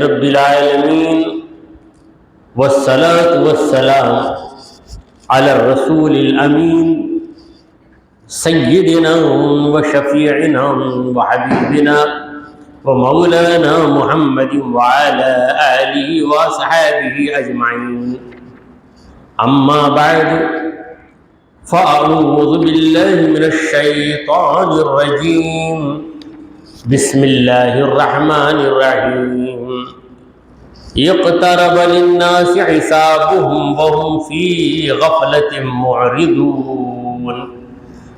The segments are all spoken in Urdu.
رب العالمین والصلاة والسلام علی الرسول الامین سیدنا وشفیعنا وحبیبنا ومولانا محمد وعلى آلہ وصحبہ اجمعین. اما بعد فاعوذ باللہ من الشیطان الرجیم. بسم اللہ الرحمن الرحیم. اقترب للناس حسابهم وهم فی غفلة معرضون.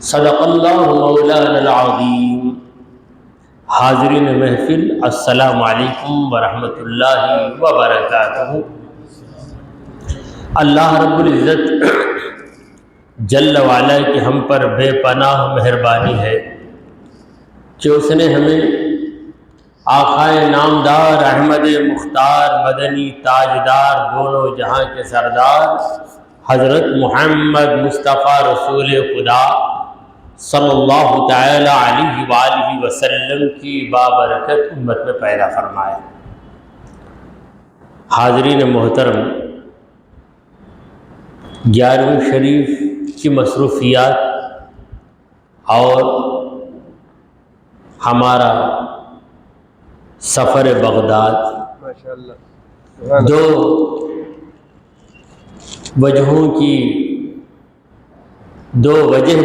صدق اللہ مولانا العظیم. حاضرین محفل، السلام علیکم ورحمۃ اللہ وبرکاتہ. اللہ رب العزت جل وعلا کی ہم پر بے پناہ مہربانی ہے کہ اس نے ہمیں آقائے نامدار احمد مختار مدنی تاجدار دونوں جہاں کے سردار حضرت محمد مصطفیٰ رسول خدا صلی اللہ تعالی علیہ وآلہ وسلم کی بابرکت امت میں پیدا فرمایا. حاضرین محترم، 11ویں شریف کی مصروفیات اور ہمارا سفر بغداد دو وجہ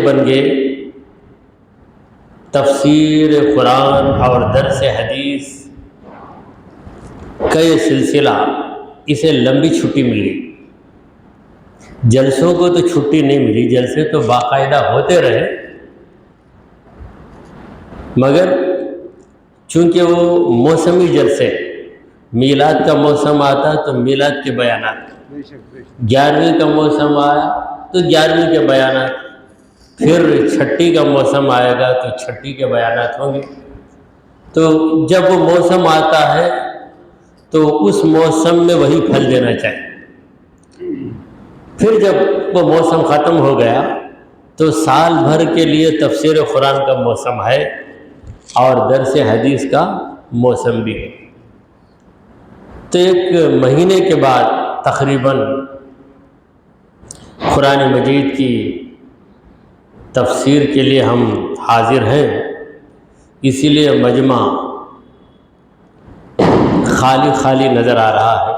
بن گئے. تفسیر قرآن اور درس حدیث کا یہ سلسلہ اسے لمبی چھٹی ملی. جلسوں کو تو چھٹی نہیں ملی، جلسے تو باقاعدہ ہوتے رہے، مگر چونکہ وہ موسمی جلسے، میلاد کا موسم آتا تو میلاد کے بیانات، 11ویں کا موسم آیا تو 11ویں کے بیانات، پھر چھٹی کا موسم آئے گا تو چھٹی کے بیانات ہوں گے. تو جب وہ موسم آتا ہے تو اس موسم میں وہی پھل دینا چاہیے. پھر جب وہ موسم ختم ہو گیا تو سال بھر کے لیے تفسیر قرآن کا موسم ہے اور درس حدیث کا موسم بھی ہے. تو ایک مہینے کے بعد تقریباً قرآن مجید کی تفسیر کے لیے ہم حاضر ہیں. اسی لیے مجمع خالی خالی نظر آ رہا ہے.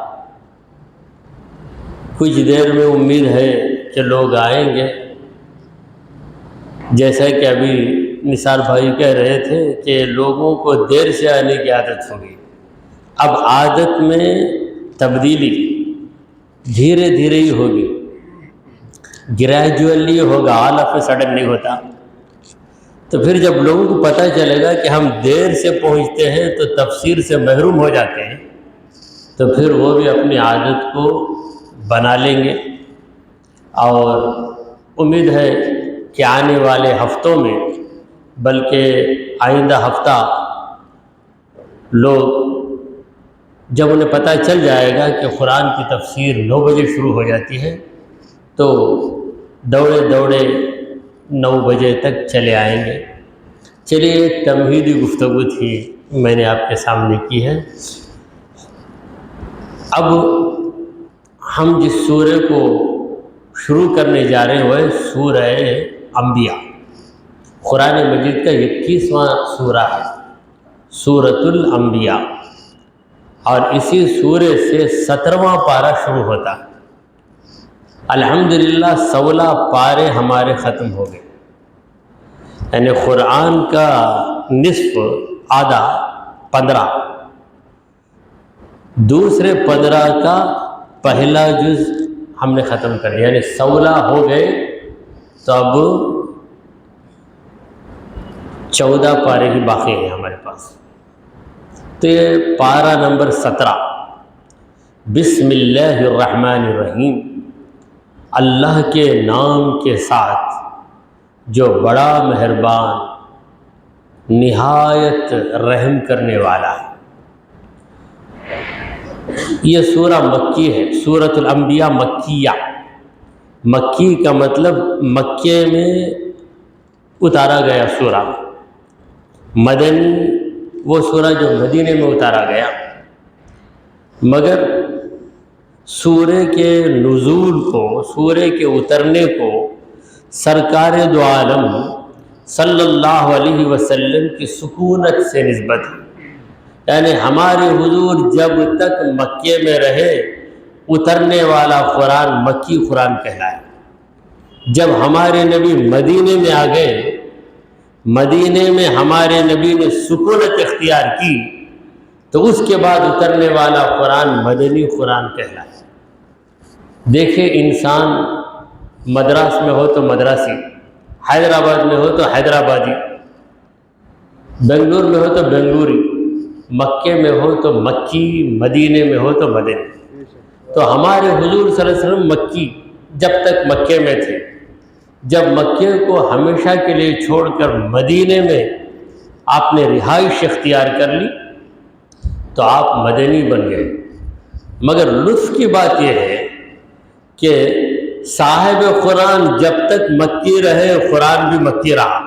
کچھ دیر میں امید ہے کہ لوگ آئیں گے. جیسا کہ ابھی نثار بھائی کہہ رہے تھے کہ لوگوں کو دیر سے آنے کی عادت ہوگی. اب عادت میں تبدیلی دھیرے دھیرے ہی ہوگی، گریجولی ہوگا، آل آف اے سڈن نہیں ہوتا. تو پھر جب لوگوں کو پتہ چلے گا کہ ہم دیر سے پہنچتے ہیں تو تفسیر سے محروم ہو جاتے ہیں، تو پھر وہ بھی اپنی عادت کو بنا لیں گے. اور امید ہے کہ آنے والے ہفتوں میں، بلکہ آئندہ ہفتہ، لوگ جب انہیں پتہ چل جائے گا کہ قرآن کی تفسیر 9 بجے شروع ہو جاتی ہے تو دوڑے 9 بجے تک چلے آئیں گے. چلیے، ایک تمہیدی گفتگو تھی میں نے آپ کے سامنے کی ہے. اب ہم جس سورہ کو شروع کرنے جا رہے ہیں وہ سورہ انبیاء. قرآن مجید کا 21واں سورہ ہے، سورۃ الانبیاء، اور اسی سورے سے 17واں پارہ شروع ہوتا ہے. الحمدللہ 16 پارے ہمارے ختم ہو گئے، یعنی قرآن کا نصف، آدھا 15، دوسرے 15 کا پہلا جز ہم نے ختم کر لیا، یعنی 16 ہو گئے. تو اب 14 پارے ہی باقی ہیں ہمارے پاس. تو یہ پارہ نمبر 17، بسم اللہ الرحمن الرحیم. اللہ کے نام کے ساتھ جو بڑا مہربان نہایت رحم کرنے والا ہے. یہ سورہ مکی ہے، سورۃ الانبیاء مکیہ. مکی کا مطلب مکے میں اتارا گیا سورہ. مدنی وہ سورہ جو مدینے میں اتارا گیا. مگر سورہ کے نزول کو، سورہ کے اترنے کو سرکار دو عالم صلی اللہ علیہ وسلم کی سکونت سے نسبت ہے۔ یعنی ہمارے حضور جب تک مکے میں رہے اترنے والا قرآن مکی قرآن کہلائے۔ جب ہمارے نبی مدینے میں آ گئے، مدینے میں ہمارے نبی نے سکونت اختیار کی، تو اس کے بعد اترنے والا قرآن مدنی قرآن کہلائے۔ دیکھیں انسان مدراس میں ہو تو مدراسی، حیدرآباد میں ہو تو حیدرآبادی، بنگلور میں ہو تو بنگلوری، مکے میں ہو تو مکی، مدینے میں ہو تو مدنی۔ تو ہمارے حضور صلی اللہ علیہ وسلم مکی جب تک مکے میں تھے، جب مکے کو ہمیشہ کے لیے چھوڑ کر مدینے میں آپ نے رہائش اختیار کر لی تو آپ مدنی بن گئے۔ مگر لطف کی بات یہ ہے کہ صاحب قرآن جب تک مکی رہے قرآن بھی مکی رہا،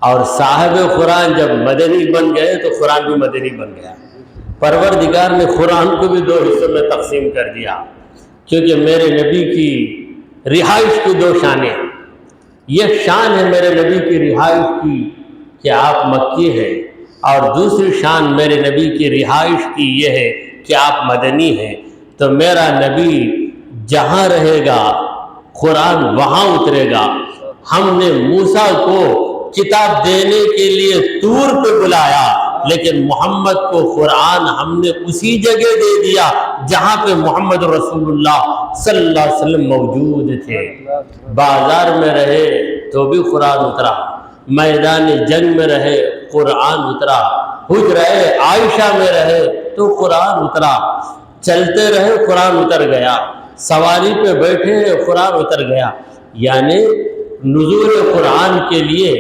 اور صاحب قرآن جب مدنی بن گئے تو قرآن بھی مدنی بن گیا۔ پروردگار نے قرآن کو بھی دو حصوں میں تقسیم کر دیا، کیونکہ میرے نبی کی رہائش کی دو شانیں ہیں۔ یہ شان ہے میرے نبی کی رہائش کی کہ آپ مکی ہیں، اور دوسری شان میرے نبی کی رہائش کی یہ ہے کہ آپ مدنی ہیں۔ تو میرا نبی جہاں رہے گا قرآن وہاں اترے گا۔ ہم نے موسیٰ کو کتاب دینے کے لیے طور پہ بلایا، لیکن محمد کو قرآن ہم نے اسی جگہ دے دیا جہاں پہ محمد رسول اللہ صلی اللہ علیہ وسلم موجود تھے۔ بازار میں رہے تو بھی قرآن اترا، میدان جنگ میں رہے قرآن اترا، حجرہ عائشہ میں رہے تو قرآن اترا، چلتے رہے قرآن اتر گیا، سواری پہ بیٹھے قرآن اتر گیا۔ یعنی نزول قرآن کے لیے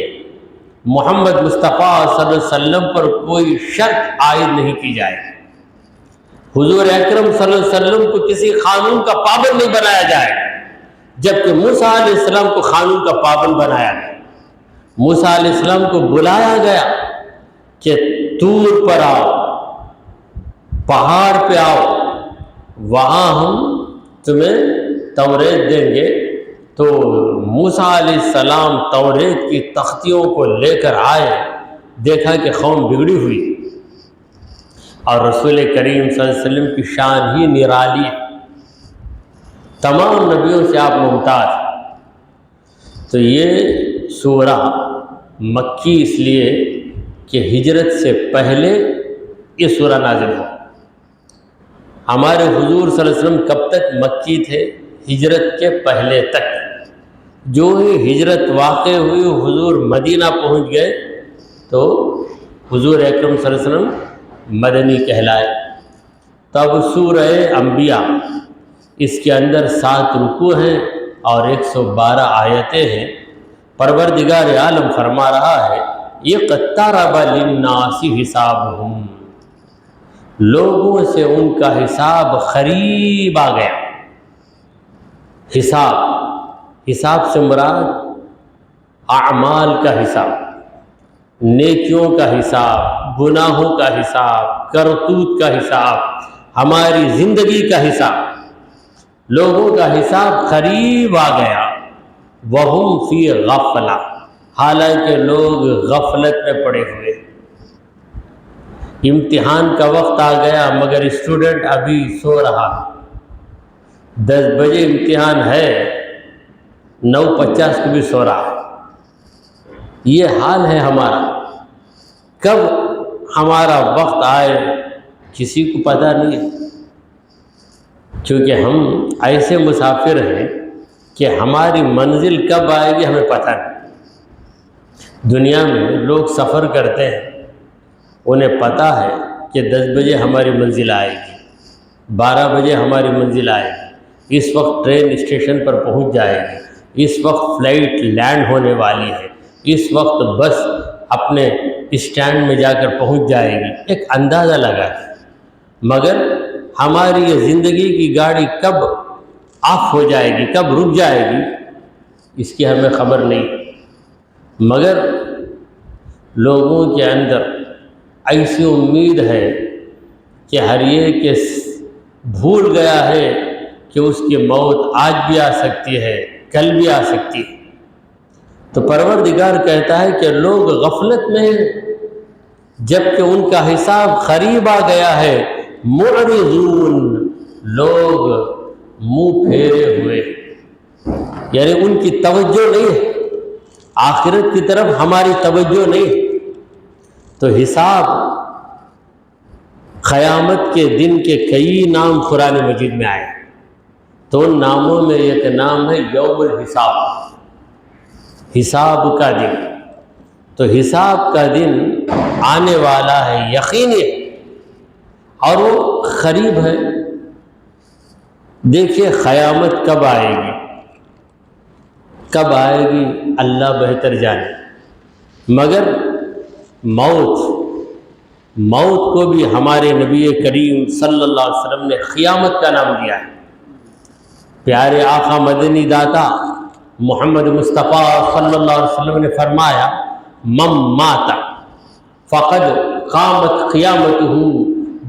محمد مصطفیٰ صلی اللہ علیہ وسلم پر کوئی شرط عائد نہیں کی جائے۔ حضور اکرم صلی اللہ علیہ وسلم کو کسی قانون کا پابند نہیں بنایا جائے، جبکہ موسیٰ علیہ السلام کو قانون کا پابند بنایا گیا۔ موسیٰ علیہ السلام کو بلایا گیا کہ طور پر آؤ، پہاڑ پہ آؤ، وہاں ہم تمہیں توریت دیں گے۔ تو موسیٰ علیہ السلام توریت کی تختیوں کو لے کر آئے، دیکھا کہ قوم بگڑی ہوئی، اور رسول کریم صلی اللہ علیہ وسلم کی شان ہی نرالی ہے، تمام نبیوں سے آپ ممتاز۔ تو یہ سورہ مکی اس لیے کہ ہجرت سے پہلے یہ سورہ نازل ہو۔ ہمارے حضور صلی اللہ علیہ وسلم کب تک مکی تھے؟ ہجرت کے پہلے تک۔ جو ہی ہجرت واقع ہوئی حضور مدینہ پہنچ گئے تو حضور اکرم صلی اللہ علیہ وسلم مدنی کہلائے۔ تب سورہ انبیاء، اس کے اندر 7 رکوع ہیں اور 112 آیتیں ہیں۔ پروردگار عالم فرما رہا ہے اقترب للناس حسابہم، لوگوں سے ان کا حساب قریب آ گیا۔ حساب سے مراد اعمال کا حساب، نیکیوں کا حساب، گناہوں کا حساب، کرتوت کا حساب، ہماری زندگی کا حساب، لوگوں کا حساب قریب آ گیا۔ وہم فی غفلہ، حالانکہ لوگ غفلت میں پڑے ہوئے۔ امتحان کا وقت آ گیا مگر اسٹوڈنٹ ابھی سو رہا، 10 بجے امتحان ہے، 9:50 کو بھی سو رہا۔ یہ حال ہے ہمارا۔ کب ہمارا وقت آئے کسی کو پتہ نہیں ہے، کیونکہ ہم ایسے مسافر ہیں کہ ہماری منزل کب آئے گی ہمیں پتہ نہیں۔ دنیا میں لوگ سفر کرتے ہیں، انہیں پتہ ہے کہ 10 بجے ہماری منزل آئے گی، 12 بجے ہماری منزل آئے گی، اس وقت ٹرین اسٹیشن پر پہنچ جائے گی، اس وقت فلائٹ لینڈ ہونے والی ہے، اس وقت بس اپنے اسٹینڈ میں جا کر پہنچ جائے گی، ایک اندازہ لگا ہے۔ مگر ہماری یہ زندگی کی گاڑی کب آف ہو جائے گی، کب رک جائے گی، اس کی ہمیں خبر نہیں۔ مگر لوگوں کے اندر ایسی امید ہے کہ ہر ایک کے بھول گیا ہے کہ اس کی موت آج بھی آ سکتی ہے، کل بھی آ سکتی ہے۔ تو پروردگار کہتا ہے کہ لوگ غفلت میں ہیں، جبکہ ان کا حساب قریب آ گیا ہے۔ معرضون، لوگ منہ پھیرے ہوئے، یعنی ان کی توجہ نہیں ہے، آخرت کی طرف ہماری توجہ نہیں ہے۔ تو حساب، قیامت کے دن کے کئی نام قرآن مجید میں آئے، تو ان ناموں میں ایک نام ہے یوم الحساب، حساب کا دن۔ تو حساب کا دن آنے والا ہے، یقینی ہے، اور وہ قریب ہے۔ دیکھیے قیامت کب آئے گی، کب آئے گی اللہ بہتر جانے، مگر موت کو بھی ہمارے نبی کریم صلی اللہ علیہ وسلم نے قیامت کا نام دیا ہے۔ پیارے آقا مدنی داتا محمد مصطفیٰ صلی اللہ علیہ وسلم نے فرمایا، من مات فقد قامت قیامتہ،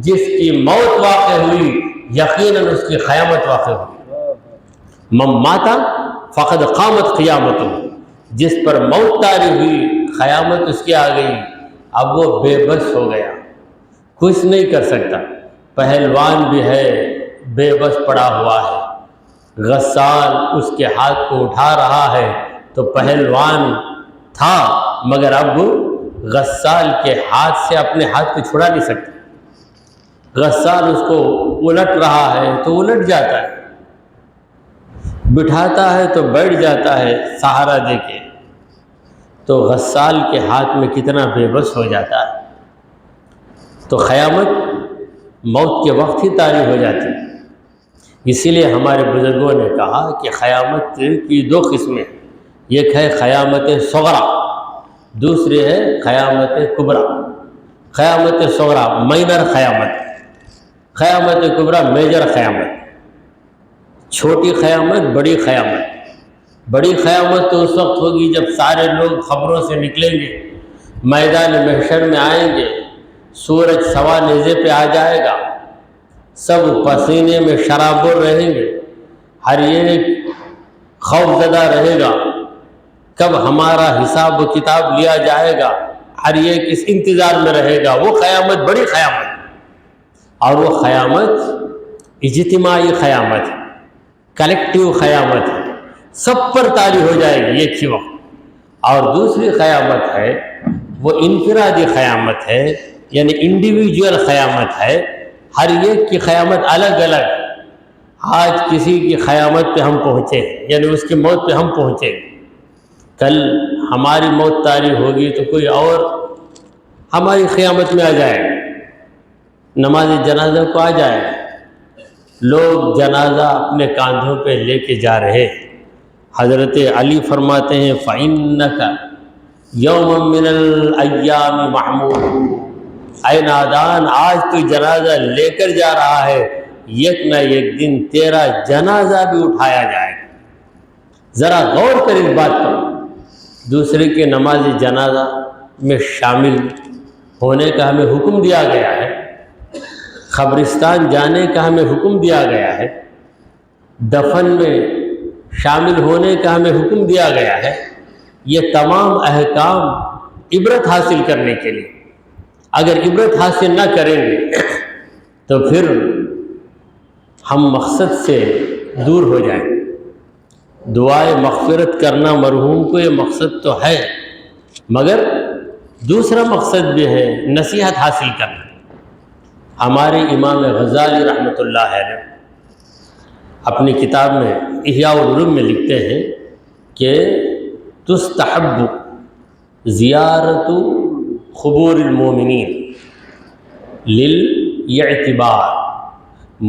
جس کی موت واقع ہوئی یقیناً اس کی قیامت واقع ہوئی۔ من مات فقد قامت قیامتہ، جس پر موت طاری ہوئی قیامت اس کی آ گئی۔ اب وہ بے بس ہو گیا، کچھ نہیں کر سکتا۔ پہلوان بھی ہے، بے بس پڑا ہوا ہے، غسال اس کے ہاتھ کو اٹھا رہا ہے، تو پہلوان تھا مگر اب غسال کے ہاتھ سے اپنے ہاتھ کو چھڑا نہیں سکتا۔ غسال اس کو الٹ رہا ہے تو الٹ جاتا ہے، بٹھاتا ہے تو بیٹھ جاتا ہے سہارا دے کے، تو غسال کے ہاتھ میں کتنا بے بس ہو جاتا ہے۔ تو قیامت موت کے وقت ہی طاری ہو جاتی ہے۔ اسی لیے ہمارے بزرگوں نے کہا کہ قیامت کی دو قسمیں، ایک ہے قیامت صغریٰ، دوسری ہے قیامت کبریٰ۔ قیامت صغریٰ مائنر قیامت، قیامت کبریٰ میجر قیامت۔ چھوٹی قیامت، بڑی قیامت۔ بڑی قیامت تو اس وقت ہوگی جب سارے لوگ خبروں سے نکلیں گے، میدان محشر میں آئیں گے، سورج سوا نیزے پہ آ جائے گا، سب پسینے میں شرابور رہیں گے، ہر ایک خوف زدہ رہے گا، کب ہمارا حساب و کتاب لیا جائے گا، ہر ایک اس انتظار میں رہے گا۔ وہ قیامت بڑی قیامت، اور وہ قیامت اجتماعی قیامت ہے، کلیکٹیو قیامت ہے، سب پر طاری ہو جائے گی ایک ہی وقت۔ اور دوسری قیامت ہے وہ انفرادی قیامت ہے، یعنی انڈیویجول قیامت ہے، ہر ایک کی قیامت الگ الگ۔ آج کسی کی قیامت پہ ہم پہنچے، یعنی اس کی موت پہ ہم پہنچے، کل ہماری موت طاری ہوگی تو کوئی اور ہماری قیامت میں آ جائے گا، نماز جنازہ کو آ جائے گا۔ لوگ جنازہ اپنے کاندھوں پہ لے کے جا رہے ہیں۔ حضرت علی فرماتے ہیں فَإِنَّكَ يَوْمًا مِّنَ الْأَيَّامِ مَحْمُودٌ، اے نادان، آج تو جنازہ لے کر جا رہا ہے، یک نہ یک دن تیرا جنازہ بھی اٹھایا جائے گا۔ ذرا غور کر اس بات پر، دوسرے کے نماز جنازہ میں شامل ہونے کا ہمیں حکم دیا گیا ہے، قبرستان جانے کا ہمیں حکم دیا گیا ہے، دفن میں شامل ہونے کا ہمیں حکم دیا گیا ہے۔ یہ تمام احکام عبرت حاصل کرنے کے لیے، اگر عبرت حاصل نہ کریں گے تو پھر ہم مقصد سے دور ہو جائیں۔ دعائے مغفرت کرنا مرحوم کو یہ مقصد تو ہے، مگر دوسرا مقصد بھی ہے نصیحت حاصل کرنا۔ ہمارے امام غزالی رحمۃ اللہ علیہ اپنی کتاب میں احیاء العلوم میں لکھتے ہیں کہ تستحب زیارت قبور المومنین للاعتبار،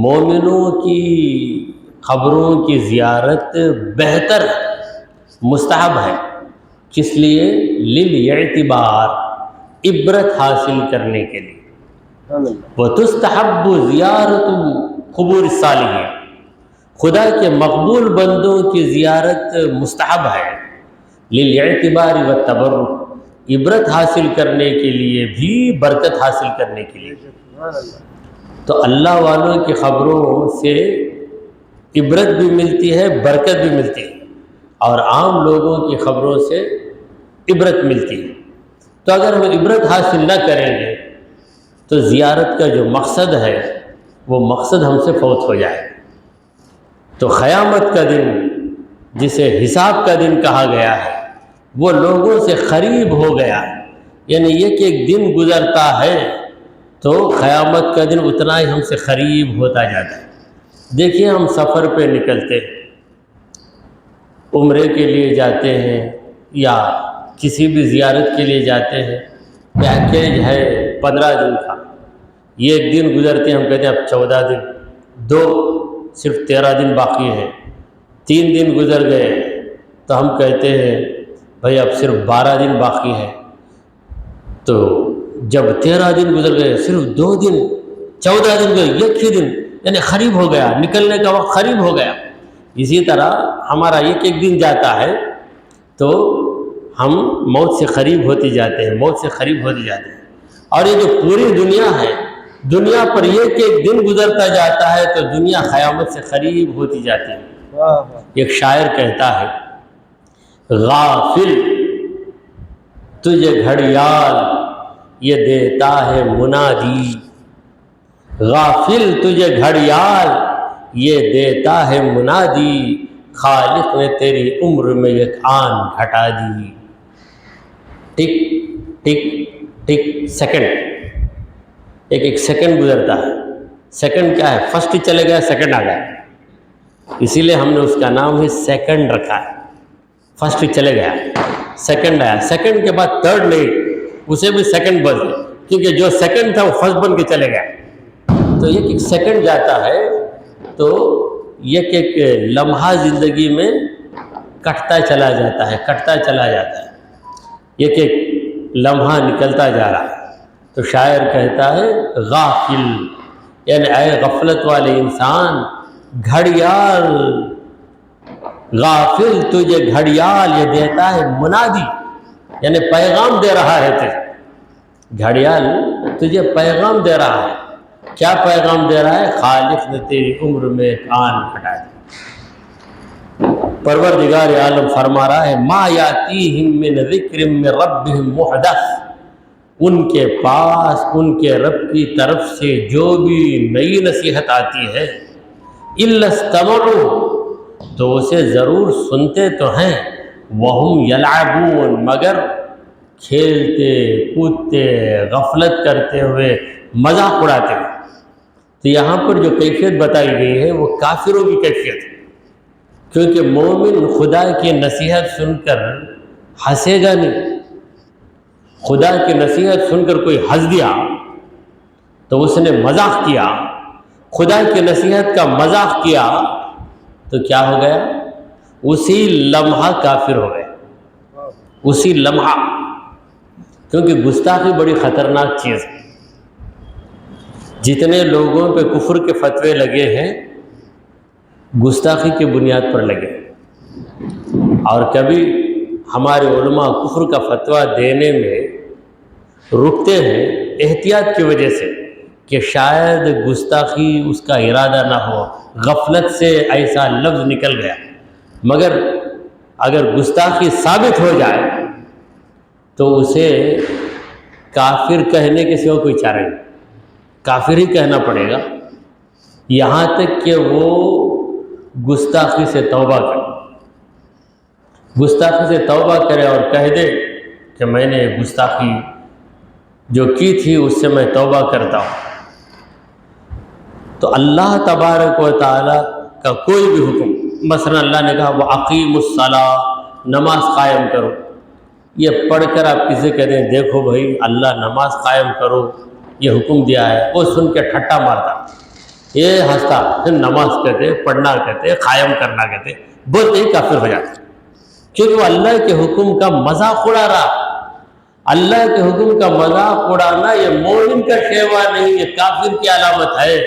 مومنوں کی قبروں کی زیارت بہتر مستحب ہے، کس لیے؟ للاعتبار، عبرت حاصل کرنے کے لیے۔ وَتُسْتَحَبُّ زِيَارَةُ قُبُورِ الصَّالِحِينَ، خدا کے مقبول بندوں کی زیارت مستحب ہے، للاعتبار والتبرک، عبرت حاصل کرنے کے لیے بھی، برکت حاصل کرنے کے لیے۔ تو اللہ والوں کی خبروں سے عبرت بھی ملتی ہے، برکت بھی ملتی ہے، اور عام لوگوں کی خبروں سے عبرت ملتی ہے۔ تو اگر ہم عبرت حاصل نہ کریں گے تو زیارت کا جو مقصد ہے وہ مقصد ہم سے فوت ہو جائے۔ تو قیامت کا دن جسے حساب کا دن کہا گیا ہے وہ لوگوں سے قریب ہو گیا، یعنی یہ کہ ایک دن گزرتا ہے تو قیامت کا دن اتنا ہی ہم سے قریب ہوتا جاتا ہے۔ دیکھیے ہم سفر پہ نکلتے ہیں، عمرے کے لیے جاتے ہیں یا کسی بھی زیارت کے لیے جاتے ہیں، پیکیج ہے 15 دن کا، یہ ایک دن گزرتے ہیں ہم کہتے ہیں اب 14 دن، صرف 13 دن باقی ہے، 3 دن گزر گئے تو ہم کہتے ہیں بھائی اب صرف 12 دن باقی ہے۔ تو جب 13 دن گزر گئے، صرف 2 دن، 14 دن گئے، ایک ہی دن، یعنی قریب ہو گیا، نکلنے کا وقت قریب ہو گیا۔ اسی طرح ہمارا ایک دن جاتا ہے تو ہم موت سے قریب ہوتے جاتے ہیں، موت سے قریب ہوتے جاتے ہیں۔ اور یہ جو پوری دنیا ہے، دنیا پر یہ کہ ایک دن گزرتا جاتا ہے تو دنیا قیامت سے قریب ہوتی جاتی ہے۔ ایک شاعر کہتا ہے غافل تجھے گھڑیال یہ دیتا ہے منادی، غافل تجھے گھڑیال یہ دیتا ہے منادی، خالق نے تیری عمر میں ایک آن گھٹا دی۔ ٹک ٹک ٹک سیکنڈ، ایک سیکنڈ گزرتا ہے۔ سیکنڈ کیا ہے؟ فرسٹ چلے گیا، سیکنڈ آ گیا، اسی لیے ہم نے اس کا نام ہی سیکنڈ رکھا ہے۔ فرسٹ چلے گیا، سیکنڈ آیا، سیکنڈ کے بعد تھرڈ نہیں، اسے بھی سیکنڈ بولتے، کیونکہ جو سیکنڈ تھا وہ فرسٹ بن کے چلے گیا۔ تو ایک سیکنڈ جاتا ہے تو ایک لمحہ زندگی میں کٹتا چلا جاتا ہے، کٹتا چلا جاتا ہے، ایک لمحہ نکلتا جا رہا ہے۔ تو شاعر کہتا ہے غافل، یعنی اے غفلت والے انسان، گھڑیال، غافل تجھے گھڑیال یہ دیتا ہے منادی، یعنی پیغام دے رہا ہے تجھے، گھڑیال تجھے پیغام دے رہا ہے۔ کیا پیغام دے رہا ہے؟ خالق نے تیری عمر میں ایک آن گھٹا دی۔ پروردگار عالم فرما رہا ہے ما یاتیہم من ذکر من ربہم محدث، ان کے پاس ان کے رب کی طرف سے جو بھی نئی نصیحت آتی ہے الا استمعوا، تو اسے ضرور سنتے تو ہیں، وہم یلعبون، مگر کھیلتے کودتے غفلت کرتے ہوئے مذاق اڑاتے ہیں۔ تو یہاں پر جو کیفیت بتائی گئی ہے وہ کافروں کی کیفیت ہے، کیونکہ مومن خدا کی نصیحت سن کر ہنسے گا نہیں۔ خدا کی نصیحت سن کر کوئی ہنس دیا تو اس نے مذاق کیا، خدا کی نصیحت کا مذاق کیا تو کیا ہو گیا؟ اسی لمحہ کافر ہو گیا، اسی لمحہ، کیونکہ گستاخی بڑی خطرناک چیز ہے۔ جتنے لوگوں پہ کفر کے فتوے لگے ہیں گستاخی کی بنیاد پر لگے، اور کبھی ہمارے علماء کفر کا فتویٰ دینے میں رکتے ہیں احتیاط کی وجہ سے کہ شاید گستاخی اس کا ارادہ نہ ہو، غفلت سے ایسا لفظ نکل گیا، مگر اگر گستاخی ثابت ہو جائے تو اسے کافر کہنے کے سوا کوئی چارہ نہیں، کافر ہی کہنا پڑے گا، یہاں تک کہ وہ گستاخی سے توبہ کرے، گستاخی سے توبہ کرے اور کہہ دے کہ میں نے گستاخی جو کی تھی اس سے میں توبہ کرتا ہوں۔ تو اللہ تبارک و تعالیٰ کا کوئی بھی حکم، مثلا اللہ نے کہا وَأَقِيمُوا الصَّلَاةَ، نماز قائم کرو، یہ پڑھ کر آپ کسی کہہ دیں دیکھو بھائی اللہ نماز قائم کرو یہ حکم دیا ہے، وہ سن کے ٹھٹا مارتا، یہ ہنستا، پھر نماز کہتے، پڑھنا کہتے، قائم کرنا کہتے، بولتے ہی کافر ہو جاتے، کیونکہ وہ اللہ کے حکم کا مذاق اڑا رہا۔ اللہ کے حکم کا مذاق اڑانا یہ مومن کا شیوا نہیں، یہ کافر کی علامت ہے۔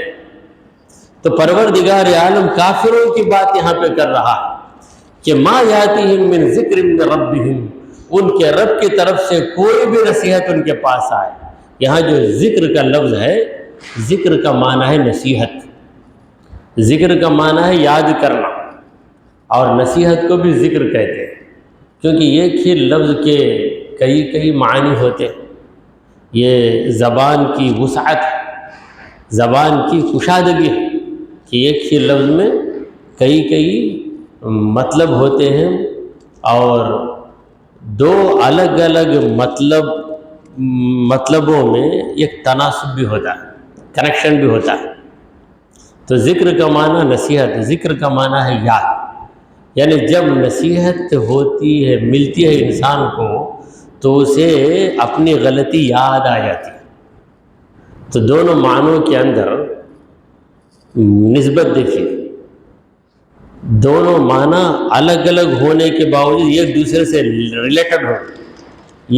تو پروردگار عالم کافروں کی بات یہاں پہ کر رہا ہے کہ ما یاتیہم من ذکر من ربہم، ان کے رب کی طرف سے کوئی بھی نصیحت ان کے پاس آئے۔ یہاں جو ذکر کا لفظ ہے ذکر کا معنی ہے نصیحت، ذکر کا معنی ہے یاد کرنا، اور نصیحت کو بھی ذکر کہتے ہیں، کیونکہ ایک ہی لفظ کے کئی معنی ہوتے ہیں۔ یہ زبان کی وسعت، زبان کی کشادگی ہے کہ ایک ہی لفظ میں کئی مطلب ہوتے ہیں، اور دو الگ الگ مطلبوں میں ایک تناسب بھی ہوتا ہے، کنیکشن بھی ہوتا ہے۔ تو ذکر کا معنی نصیحت، ذکر کا معنی ہے یاد، یعنی جب نصیحت ہوتی ہے، ملتی ہے انسان کو، تو اسے اپنی غلطی یاد آ جاتی ہے۔ تو دونوں معنوں کے اندر نسبت دیکھیے، دونوں معنی الگ الگ ہونے کے باوجود ایک دوسرے سے ریلیٹڈ ہوں گے،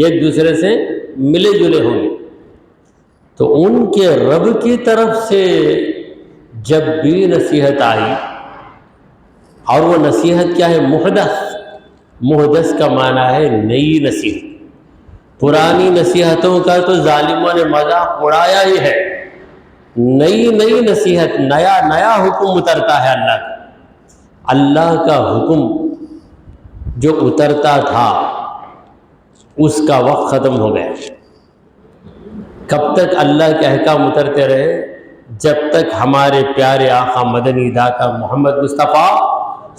ایک دوسرے سے ملے جلے ہوں گے۔ تو ان کے رب کی طرف سے جب بھی نصیحت آئی، اور وہ نصیحت کیا ہے؟ محدث کا معنی ہے نئی نصیحت۔ پرانی نصیحتوں کا تو ظالموں نے مذاق اڑایا ہی ہے، نئی نصیحت، نیا حکم اترتا ہے اللہ کا حکم جو اترتا تھا اس کا وقت ختم ہو گیا۔ کب تک اللہ کے احکام اترتے رہے؟ جب تک ہمارے پیارے آقا مدنی داتا محمد مصطفیٰ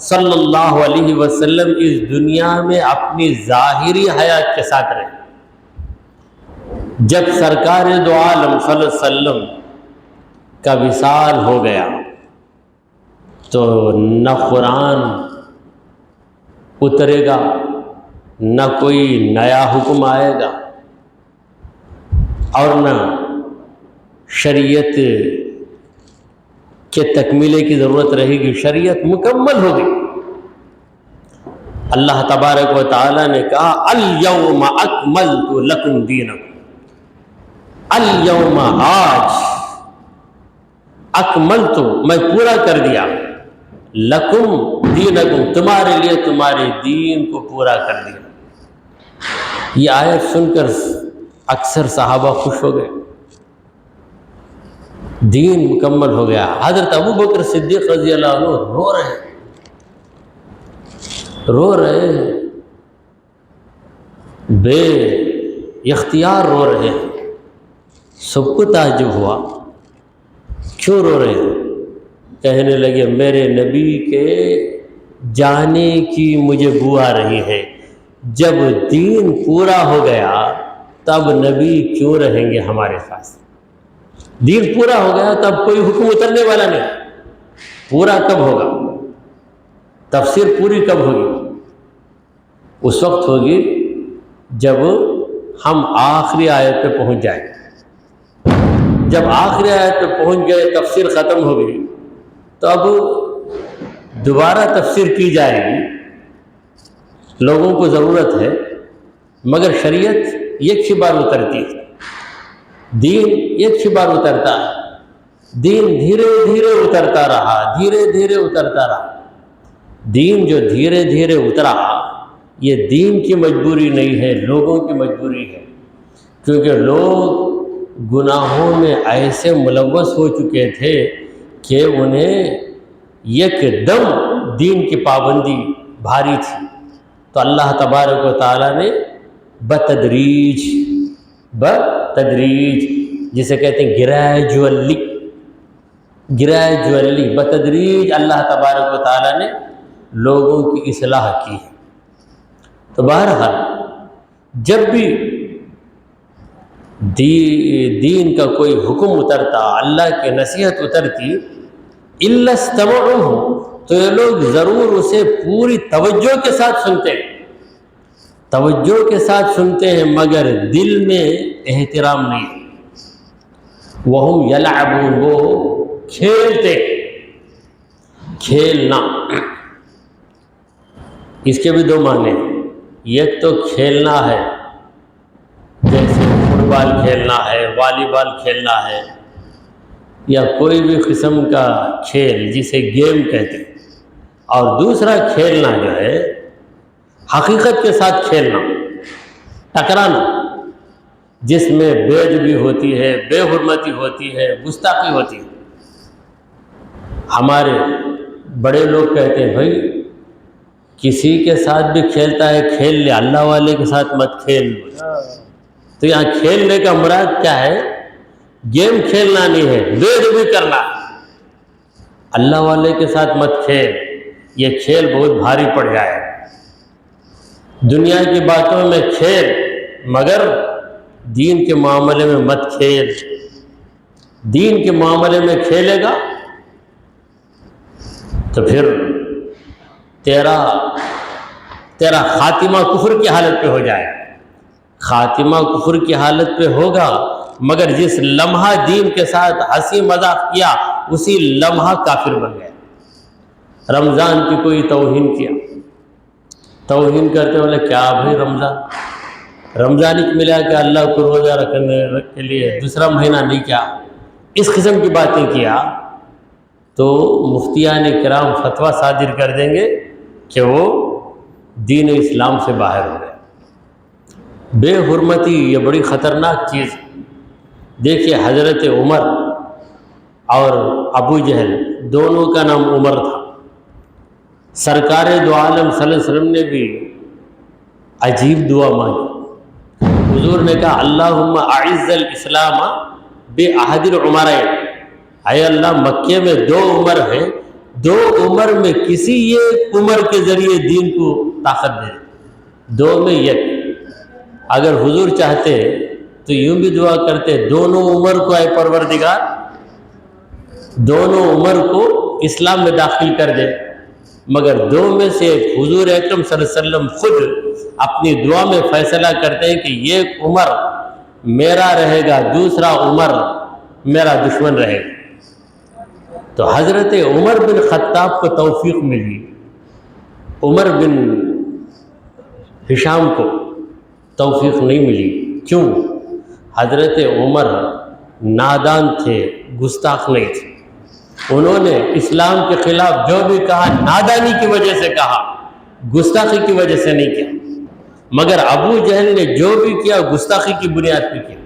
صلی اللہ علیہ وسلم اس دنیا میں اپنی ظاہری حیات کے ساتھ رہے۔ جب سرکار دو عالم صلی اللہ علیہ وسلم کا وصال ہو گیا تو نہ قرآن اترے گا، نہ کوئی نیا حکم آئے گا، اور نہ شریعت کے تکمیلے کی ضرورت رہے گی، شریعت مکمل ہوگی۔ اللہ تبارک و تعالیٰ نے کہا الیوم اکملت لکم دینکم، الیوم آج، اکملت میں پورا کر دیا، لکم دینکم تمہارے لیے تمہارے دین کو پورا کر دیا۔ یہ آیت سن کر اکثر صحابہ خوش ہو گئے، دین مکمل ہو گیا۔ حضرت ابوبکر صدیق رضی اللہ عنہ رو رہے ہیں، بے اختیار رو رہے ہیں۔ سب کو تعجب ہوا، کیوں رو رہے ہیں؟ کہنے لگے میرے نبی کے جانے کی مجھے بو آ رہی ہے، جب دین پورا ہو گیا تب نبی کیوں رہیں گے ہمارے ساتھ؟ دین پورا ہو گیا تب کوئی حکم اترنے والا نہیں، پورا کب ہوگا؟ تفسیر پوری کب ہوگی؟ اس وقت ہوگی جب ہم آخری آیت پہ پہنچ جائیں۔ جب آخری آیت پہ پہنچ گئے، تفسیر ختم ہو گئی، تو اب دوبارہ تفسیر کی جائے گی، لوگوں کو ضرورت ہے، مگر شریعت ایک ہی بار اترتی ہے، دین ایک ہی بار اترتا ہے۔ دین دھیرے دھیرے اترتا رہا، دھیرے دھیرے اترتا رہا۔ دین جو دھیرے دھیرے اترا، یہ دین کی مجبوری نہیں ہے، لوگوں کی مجبوری ہے، کیونکہ لوگ گناہوں میں ایسے ملوث ہو چکے تھے کہ انہیں یک دم دین کی پابندی بھاری تھی۔ تو اللہ تبارک و تعالیٰ نے بتدریج، جسے کہتے ہیں گریجولی، بتدریج اللہ تبارک و تعالیٰ نے لوگوں کی اصلاح کی ہے۔ تو بہرحال جب بھی دین کا کوئی حکم اترتا، اللہ کی نصیحت اترتی، الا استمعوہ، تو یہ لوگ ضرور اسے پوری توجہ کے ساتھ سنتے ہیں، توجہ کے ساتھ سنتے ہیں، مگر دل میں احترام نہیں۔ وہم یلعبون، وہ کھیلتے، کھیلنا، اس کے بھی دو معنی ہیں۔ ایک تو کھیلنا ہے، جیسے فٹ بال کھیلنا ہے، والی بال کھیلنا ہے، یا کوئی بھی قسم کا کھیل جسے گیم کہتے ہیں۔ اور دوسرا کھیلنا جو ہے حقیقت کے ساتھ کھیلنا، ٹکرانا، جس میں بے ادبی ہوتی ہے، بے حرمتی ہوتی ہے، گستاخی ہوتی ہے۔ ہمارے بڑے لوگ کہتے ہیں بھائی کسی کے ساتھ بھی کھیلتا ہے کھیل لے، اللہ والے کے ساتھ مت کھیل۔ تو یہاں کھیلنے کا مراد کیا ہے؟ گیم کھیلنا نہیں ہے، بے ادبی کرنا۔ اللہ والے کے ساتھ مت کھیل، یہ کھیل بہت بھاری پڑ جائے۔ دنیا کی باتوں میں کھیل، مگر دین کے معاملے میں مت کھیل۔ دین کے معاملے میں کھیلے گا تو پھر تیرا خاتمہ کفر کی حالت پہ ہو جائے۔ خاتمہ کفر کی حالت پہ ہوگا، مگر جس لمحہ دین کے ساتھ ہنسی مذاق کیا اسی لمحہ کافر بن گیا۔ رمضان کی کوئی توہین کیا، توہین کرتے بولے کیا بھائی رمضان ایک ملا کہ اللہ کو روزہ رکھنے کے لیے دوسرا مہینہ نہیں کیا، اس قسم کی باتیں کیا تو مفتیان کرام فتویٰ صادر کر دیں گے کہ وہ دین اسلام سے باہر ہو گئے۔ بے حرمتی یہ بڑی خطرناک چیز ہے۔ دیکھیے حضرت عمر اور ابو جہل دونوں کا نام عمر تھا۔ سرکار دو عالم صلی اللہ علیہ وسلم نے بھی عجیب دعا مانگی۔ حضور نے کہا اللہم اعز الاسلام بعہد العمرین، اے اللہ مکے میں 2 عمر ہیں، 2 عمر میں کسی ایک عمر کے ذریعے دین کو طاقت دے، 2 میں ایک۔ اگر حضور چاہتے تو یوں بھی دعا کرتے دونوں عمر کو اے پروردگار دونوں عمر کو اسلام میں داخل کر دے، مگر 2 میں سے ایک حضور اکرم صلی اللہ علیہ وسلم خود اپنی دعا میں فیصلہ کرتے ہیں کہ ایک عمر میرا رہے گا، دوسرا عمر میرا دشمن رہے گا۔ تو حضرت عمر بن خطاب کو توفیق ملی، عمر بن ہشام کو توفیق نہیں ملی۔ کیوں؟ حضرت عمر نادان تھے، گستاخ نہیں تھے۔ انہوں نے اسلام کے خلاف جو بھی کہا نادانی کی وجہ سے کہا، گستاخی کی وجہ سے نہیں کیا۔ مگر ابو جہل نے جو بھی کیا گستاخی کی بنیاد پہ کیا۔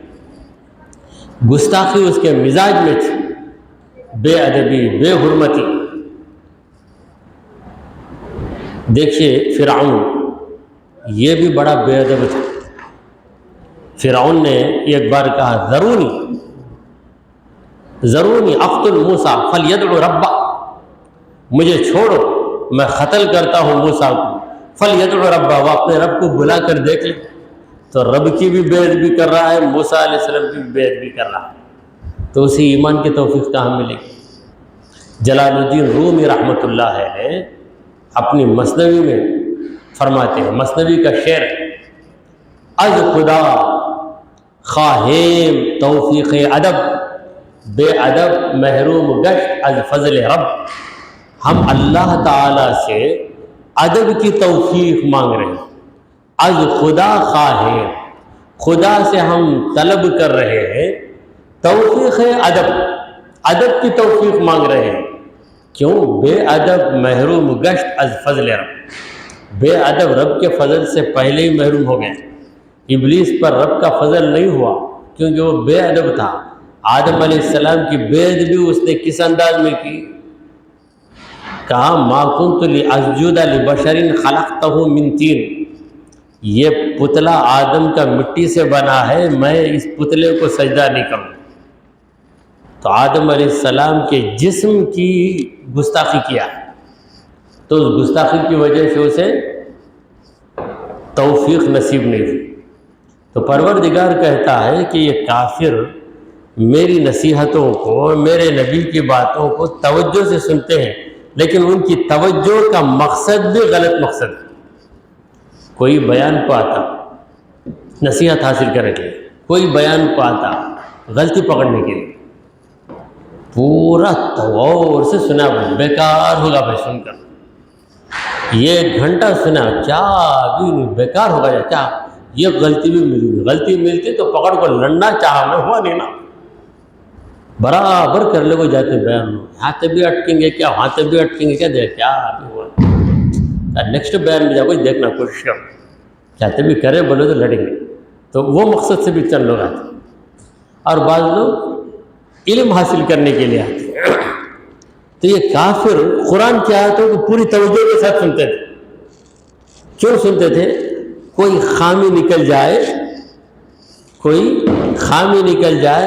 گستاخی اس کے مزاج میں تھی، بے ادبی، بے حرمتی۔ دیکھیے فرعون، یہ بھی بڑا بے ادب تھا۔ فرعون نے ایک بار کہا ذرونی اقتل موسیٰ فلیدع ربہ، مجھے چھوڑو میں قتل کرتا ہوں موسیٰ کو، فلیدع ربہ، وہ اپنے رب کو بلا کر دیکھ لے۔ تو رب کی بھی بے ادبی کر رہا ہے، موسیٰ علیہ السلام کی بھی بے ادبی کر رہا ہے، تو اسی ایمان کی توفیق کہاں ملے گی؟ جلال الدین رومی رحمۃ اللہ علیہ اپنی مثنوی میں فرماتے ہیں، مثنوی کا شعر ہے، از خدا خواہیم توفیق ادب، بے ادب محروم گشت از فضل رب۔ ہم اللہ تعالیٰ سے ادب کی توفیق مانگ رہے ہیں، از خدا خواہیم، خدا سے ہم طلب کر رہے ہیں توفیق ادب، ادب کی توفیق مانگ رہے ہیں۔ کیوں؟ بے ادب محروم گشت از فضل رب، بے ادب رب کے فضل سے پہلے ہی محروم ہو گئے۔ ابلیس پر رب کا فضل نہیں ہوا کیونکہ وہ بے ادب تھا۔ آدم علیہ السلام کی بے ادبی اس نے کس انداز میں کی؟ کہا ما کنت لاسجد لبشر خلقتہ من طین، یہ پتلا آدم کا مٹی سے بنا ہے، میں اس پتلے کو سجدہ نہیں کروں۔ تو آدم علیہ السلام کے جسم کی گستاخی کیا، تو اس گستاخی کی وجہ سے اسے توفیق نصیب نہیں ہوئی۔ تو پروردگار کہتا ہے کہ یہ کافر میری نصیحتوں کو، میرے نبی کی باتوں کو توجہ سے سنتے ہیں، لیکن ان کی توجہ کا مقصد بھی غلط مقصد ہے۔ کوئی بیان کو آتا نصیحت حاصل کرنے کے لیے، کوئی بیان کو آتا غلطی پکڑنے کے لیے، پورا غور سے سنا بھائی، بیکار ہوگا بھائی سن کر، یہ گھنٹہ سنا کیا بھی بیکار ہوگا، یا کیا یہ غلطی بھی ملی، غلطی ملتی تو پکڑ کو لڑنا چاہا میں ہوا نہیں نا، برابر کر لے کو جاتے بیان میں، یہاں سے بھی اٹکیں گے کیا، وہاں سے بھی اٹکیں گے کیا، دیکھ کیا بھی ہوا، نیکسٹ بیان میں جا کوئی دیکھنا کوشش کر، چاہتے بھی کرے بولے تو لڑیں گے۔ تو وہ مقصد سے بھی چند لوگ آتے ہیں، اور بعض لوگ علم حاصل کرنے کے لیے آتے ہیں۔ تو یہ کافر قرآن کی آیتوں کو پوری توجہ کے ساتھ سنتے تھے۔ کیوں سنتے تھے؟ کوئی خامی نکل جائے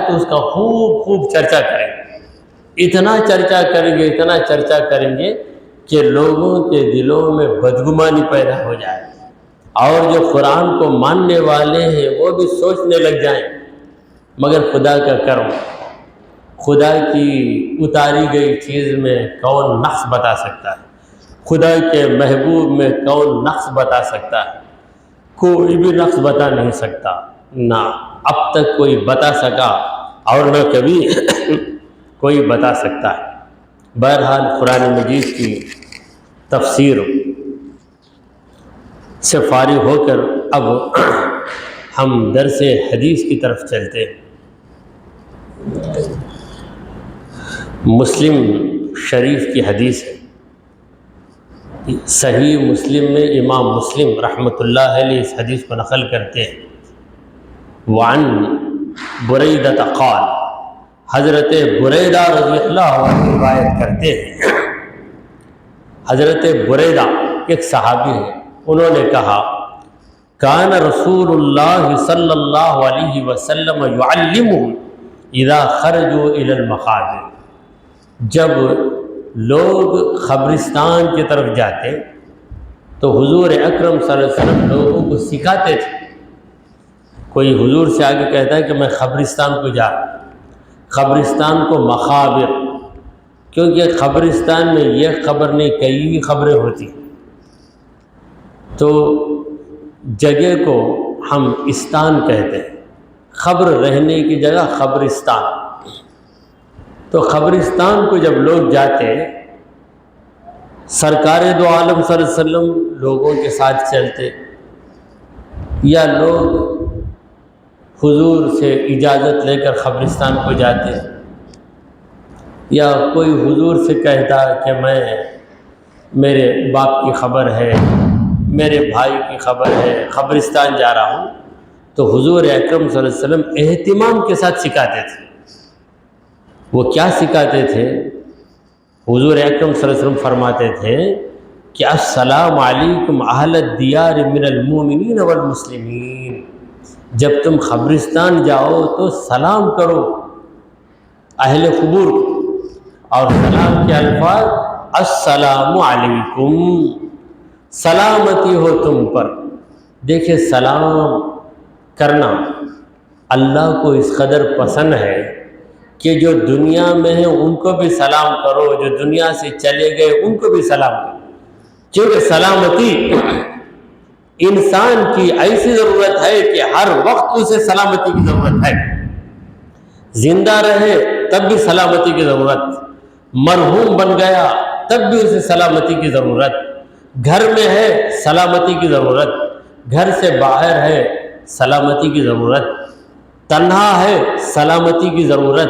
تو اس کا خوب چرچا کریں گے، اتنا چرچا کریں گے کہ لوگوں کے دلوں میں بدگمانی پیدا ہو جائے، اور جو قرآن کو ماننے والے ہیں وہ بھی سوچنے لگ جائیں مگر خدا کا کرم، خدا کی اتاری گئی چیز میں کون نقص بتا سکتا ہے؟ خدا کے محبوب میں کون نقص بتا سکتا ہے؟ کوئی بھی نقص بتا نہیں سکتا، نہ اب تک کوئی بتا سکا اور نہ کبھی کوئی بتا سکتا ہے۔ بہرحال قرآن مجید کی تفسیر سے فارغ ہو کر اب ہم درس حدیث کی طرف چلتے ہیں۔ مسلم شریف کی حدیث ہے، صحیح مسلم میں امام مسلم رحمۃ اللہ علیہ اس حدیث کو نقل کرتے ہیں۔ وعن بریدہ قال، حضرت بریدہ رضی اللہ عنہ روایت کرتے ہیں، حضرت بریدہ ایک صحابی ہیں، انہوں نے کہا کان رسول اللہ صلی اللہ علیہ وسلم یعلمهم اذا خرجوا الى المقابر، جب لوگ قبرستان کی طرف جاتے تو حضور اکرم صلی اللہ علیہ وسلم لوگوں کو سکھاتے تھے۔ کوئی حضور سے آگے کہتا ہے کہ میں قبرستان کو جا رہا ہوں، قبرستان کو مقابر، کیونکہ قبرستان میں یہ قبر نہیں کئی بھی قبریں ہوتی، تو جگہ کو ہم استان کہتے ہیں، قبر رہنے کی جگہ قبرستان۔ تو قبرستان کو جب لوگ جاتے، سرکار دو عالم صلی اللہ علیہ وسلم لوگوں کے ساتھ چلتے، یا لوگ حضور سے اجازت لے کر قبرستان کو جاتے، یا کوئی حضور سے کہتا کہ میں میرے باپ کی خبر ہے، میرے بھائی کی خبر ہے، قبرستان جا رہا ہوں، تو حضور اکرم صلی اللہ علیہ وسلم اہتمام کے ساتھ سکھاتے تھے۔ وہ کیا سکھاتے تھے؟ حضور اکرم صلی اللہ علیہ وسلم فرماتے تھے کہ السلام علیکم اہل الدیار من المؤمنین والمسلمین، جب تم قبرستان جاؤ تو سلام کرو اہل قبور کو، اور سلام کے الفاظ السلام علیکم، سلامتی ہو تم پر۔ دیکھیں سلام کرنا اللہ کو اس قدر پسند ہے کہ جو دنیا میں ہیں ان کو بھی سلام کرو، جو دنیا سے چلے گئے ان کو بھی سلام کرو، کیونکہ سلامتی انسان کی ایسی ضرورت ہے کہ ہر وقت اسے سلامتی کی ضرورت ہے، زندہ رہے تب بھی سلامتی کی ضرورت، مرحوم بن گیا تب بھی اسے سلامتی کی ضرورت، گھر میں ہے سلامتی کی ضرورت، گھر سے باہر ہے سلامتی کی ضرورت، تنہا ہے سلامتی کی ضرورت،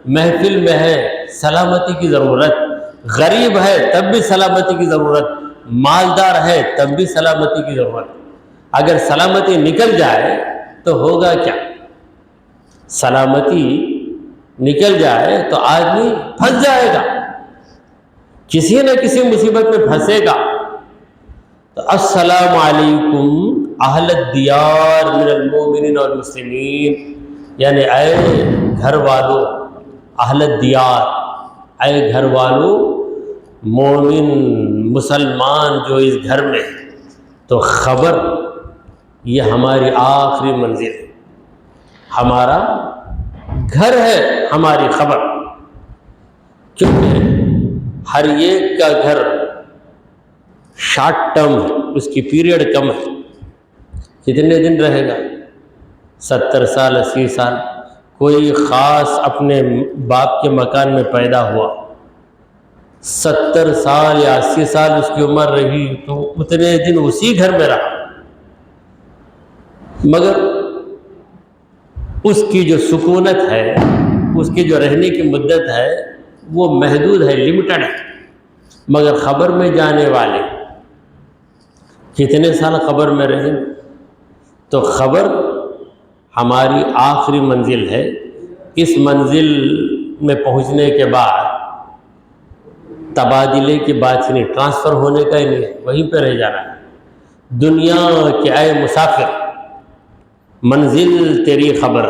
محفل میں ہے سلامتی کی ضرورت، غریب ہے تب بھی سلامتی کی ضرورت، مالدار ہے تب بھی سلامتی کی ضرورت۔ اگر سلامتی نکل جائے تو ہوگا کیا؟ سلامتی نکل جائے تو آدمی پھنس جائے گا، کسی نہ کسی مصیبت میں پھنسے گا۔ تو السلام علیکم اہل الدیار من المؤمنین والمسلمین، یعنی اے گھر والو، اہل الدیار، اے گھر والو، مومن مسلمان جو اس گھر میں، تو خبر یہ ہماری آخری منزل ہے، ہمارا گھر ہے ہماری خبر، کیونکہ ہر ایک کا گھر شارٹ ٹرم ہے، اس کی پیریڈ کم ہے، کتنے دن رہے گا؟ 70 سال 80 سال۔ کوئی خاص اپنے باپ کے مکان میں پیدا ہوا، 70 سال یا 80 سال اس کی عمر رہی تو اتنے دن اسی گھر میں رہا، مگر اس کی جو سکونت ہے، اس کی جو رہنے کی مدت ہے وہ محدود ہے، لمیٹڈ ہے۔ مگر قبر میں جانے والے کتنے سال قبر میں رہیں؟ تو قبر ہماری آخری منزل ہے. اس منزل میں پہنچنے کے بعد تبادلے کی بات نہیں، ٹرانسفر ہونے کا ہی نہیں ہے، وہیں پہ رہ جانا ہے. دنیا کے اے مسافر منزل تیری خبر،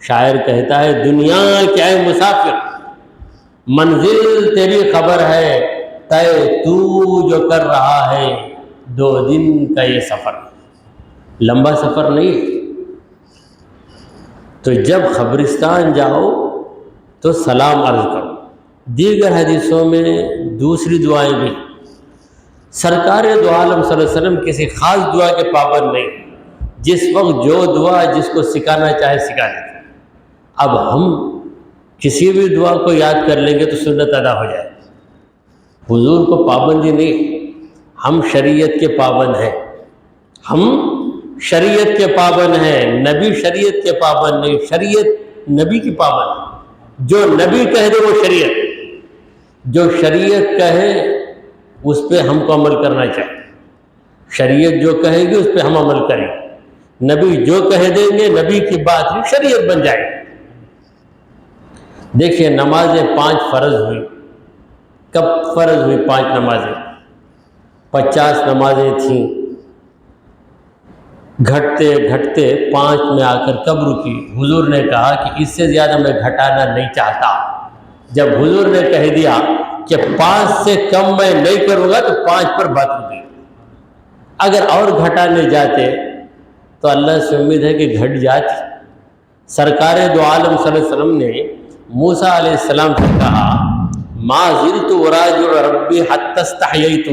شاعر کہتا ہے دنیا کے اے مسافر منزل تیری خبر ہے، طے تو جو کر رہا ہے 2 دن کا یہ سفر، لمبا سفر نہیں. تو جب قبرستان جاؤ تو سلام عرض کرو. دیگر حدیثوں میں دوسری دعائیں بھی. سرکار دو عالم صلی اللہ علیہ وسلم کسی خاص دعا کے پابند نہیں، جس وقت جو دعا جس کو سکھانا چاہے سکھا دیتے. اب ہم کسی بھی دعا کو یاد کر لیں گے تو سنت ادا ہو جائے. حضور کو پابندی نہیں، ہم شریعت کے پابند ہیں. ہم شریعت کے پابند ہیں، نبی شریعت کے پابند نہیں، شریعت نبی کی پابند. جو نبی کہہ دے وہ شریعت، جو شریعت کہے اس پہ ہم کو عمل کرنا چاہیے. شریعت جو کہے گی اس پہ ہم عمل کریں. نبی جو کہہ دیں گے نبی کی بات ہی شریعت بن جائے. دیکھیے نمازیں 5 فرض ہوئی. کب فرض ہوئی 5 نمازیں؟ 50 نمازیں تھیں، گھٹتے گھٹتے 5 میں آ کر کب رکی؟ حضور نے کہا کہ اس سے زیادہ میں گھٹانا نہیں چاہتا. جب حضور نے کہہ دیا کہ 5 سے کم میں نہیں کروں گا تو 5 پر بات رکی. اگر اور گھٹانے جاتے تو اللہ سے امید ہے کہ گھٹ جاتی. سرکار دو عالم صلی اللہ علیہ وسلم نے موسیٰ علیہ السلام سے کہا ما زلت اراجع ربی حتی استحییت،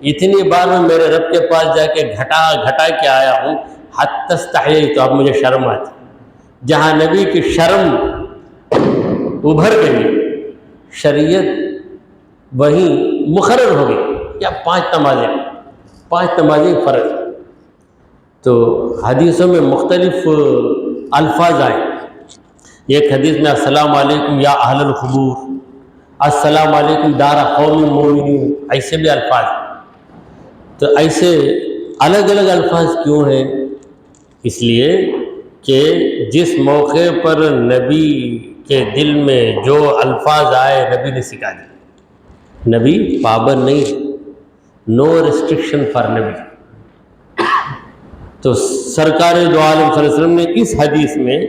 اتنی بار میں میرے رب کے پاس جا کے گھٹا کے آیا ہوں حتی استحییت، اب مجھے شرم آتی. جہاں نبی کی شرم ابھر گئی شریعت وہیں مقرر ہو گئی. کیا 5 نمازیں فرض. تو حدیثوں میں مختلف الفاظ آئے. ایک حدیث میں السلام علیکم یا اہل القبور، السلام علیکم دار قوم مومنین، ایسے بھی الفاظ. تو ایسے الگ الگ الفاظ کیوں ہیں؟ اس لیے کہ جس موقع پر نبی کے دل میں جو الفاظ آئے نبی نے سکھا دی. نبی پابند نہیں، نو ریسٹرکشن فار نبی. تو سرکار دو عالم صلی اللہ علیہ وسلم نے اس حدیث میں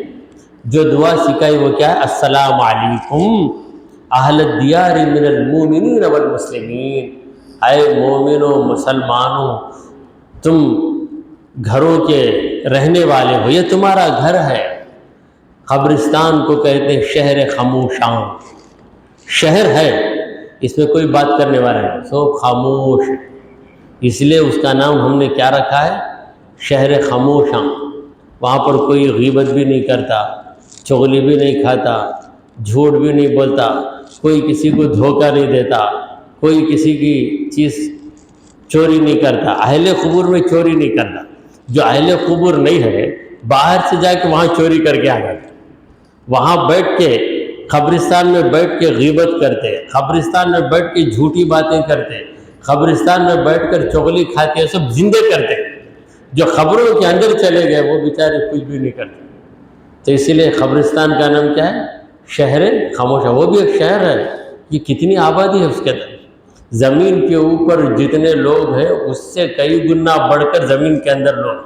جو دعا سکھائی وہ کیا ہے؟ السلام علیکم اہل الدیار من المومنین والمسلمین، اے مومنوں مسلمانوں تم گھروں کے رہنے والے ہو، یہ تمہارا گھر ہے. قبرستان کو کہتے ہیں شہر خاموشاں. شہر ہے، اس میں کوئی بات کرنے والا نہیں، سو خاموش. اس لیے اس کا نام ہم نے کیا رکھا ہے؟ شہر خاموشاں. وہاں پر کوئی غیبت بھی نہیں کرتا، چغلی بھی نہیں کھاتا، جھوٹ بھی نہیں بولتا، کوئی کسی کو دھوکہ نہیں دیتا، کوئی کسی کی چیز چوری نہیں کرتا. اہل قبور میں چوری نہیں کرتا. جو اہل قبور نہیں ہے باہر سے جا کے وہاں چوری کر کے آ جاتا. وہاں بیٹھ کے قبرستان میں بیٹھ کے غیبت کرتے، قبرستان میں بیٹھ کے جھوٹی باتیں کرتے، قبرستان میں بیٹھ کر چغلی کھاتے، سب زندے کرتے. جو قبروں کے اندر چلے گئے وہ بیچارے کچھ بھی نہیں کرتے. تو اسی لیے قبرستان کا نام کیا ہے؟ شہر خاموشہ. وہ بھی ایک شہر ہے. یہ کتنی آبادی ہے اس کے اندر. زمین کے اوپر جتنے لوگ ہیں اس سے کئی گنا بڑھ کر زمین کے اندر لوگ.